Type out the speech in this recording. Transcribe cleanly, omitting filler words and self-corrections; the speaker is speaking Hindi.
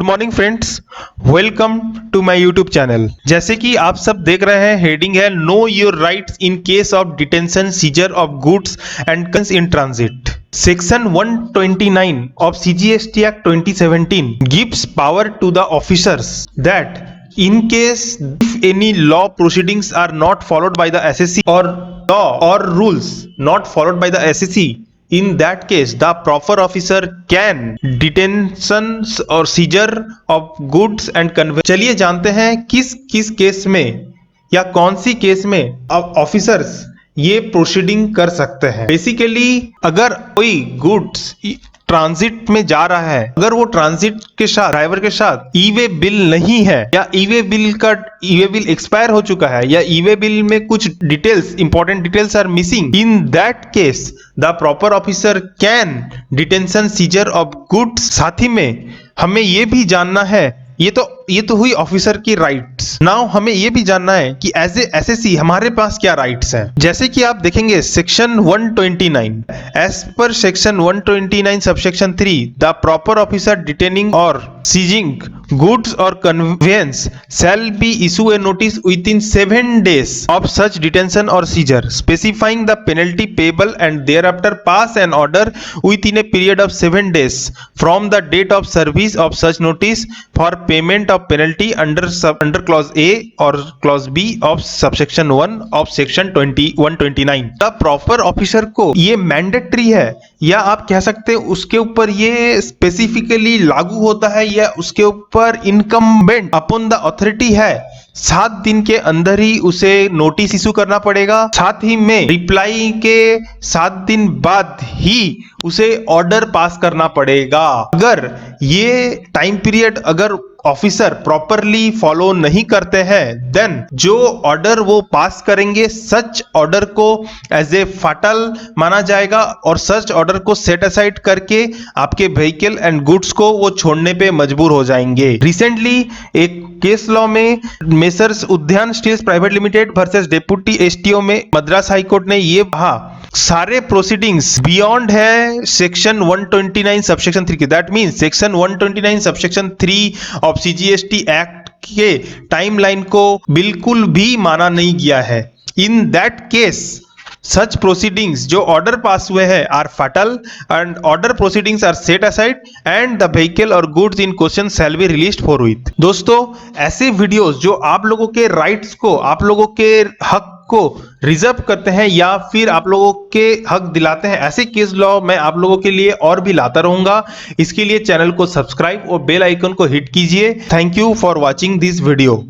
Morning friends, welcome to my YouTube channel. जैसे कि आप सब देख रहे हैं, हेडिंग है know your rights in case of detention seizure of goods and conveyances in transit. Section 129 of CGST Act 2017 gives power to the officers that in case if any law proceedings are not followed by the SSC or law or rules not followed by the SSC, in that case the proper officer can detentions or seizure of goods and convey। चलिए जानते हैं किस किस केस में या कौन सी केस में ऑफिसर्स ये प्रोसीडिंग कर सकते हैं। बेसिकली अगर कोई गुड्स ट्रांजिट में जा रहा है, अगर वो ट्रांजिट के साथ ड्राइवर के साथ ई वे बिल नहीं है या ई वे बिल एक्सपायर हो चुका है या ई वे बिल में कुछ details important details are missing, in that case the proper officer can detention seizure of goods. साथ ही में हमें ये भी जानना है, ये तो हुई ऑफिसर की राइट्स। नाउ हमें ये भी जानना है कि एज ए एसएससी हमारे पास क्या राइट्स हैं। जैसे कि आप देखेंगे section 129, as per section 129 subsection 3 the proper officer detaining और सीजिंग गुड्स और conveyance shall be issue a notice within 7 days of such detention और seizure specifying the penalty payable and thereafter pass an order within a period of 7 days from the date of service of such notice for payment of penalty under clause A or clause B of subsection 1 of section 129। the proper officer को ये मैंडेटरी है या आप कह सकते हैं उसके ऊपर ये स्पेसिफिकली लागू होता है या उसके ऊपर इनकम्बेंट अपॉन द अथॉरिटी है। 7 दिन के अंदर ही उसे नोटिस इशू करना पड़ेगा, साथ ही में रिप्लाई के 7 दिन बाद ही उसे ऑर्डर पास करना पड़ेगा। अगर ये टाइम पीरियड अगर ऑफिसर प्रॉपरली फॉलो नहीं करते हैं, देन जो ऑर्डर वो पास करेंगे सच ऑर्डर को एज ए फाटल माना जाएगा और सच ऑर्डर को सेट असाइड करके आपके व्हीकल एंड गुड्स को वो छोड़ने पे मजबूर हो जाएंगे। रिसेंटली एक केस लॉ में Messrs Udyan steels private limited versus deputy STO में मद्रास हाई कोर्ट ने ये कहा सारे प्रोसीडिंग्स बियॉन्ड है सेक्शन 129 सबसेक्शन 3 के। That means section 129 subsection 3 of CGST act के टाइमलाइन को बिल्कुल भी माना नहीं गया है। In that case such proceedings जो ऑर्डर पास हुए हैं are fatal and order proceedings are set aside and the vehicle और goods in question shall be released forthwith. दोस्तों, ऐसे वीडियोस जो आप लोगों के राइट्स को, आप लोगों के हक को रिजर्व करते हैं या फिर आप लोगों के हक दिलाते हैं, ऐसे केस लॉ मैं आप लोगों के लिए और भी लाता रहूंगा। इसके लिए चैनल को सब्सक्राइब और बेल आइकन को हिट कीजिए। Thank you for watching this video.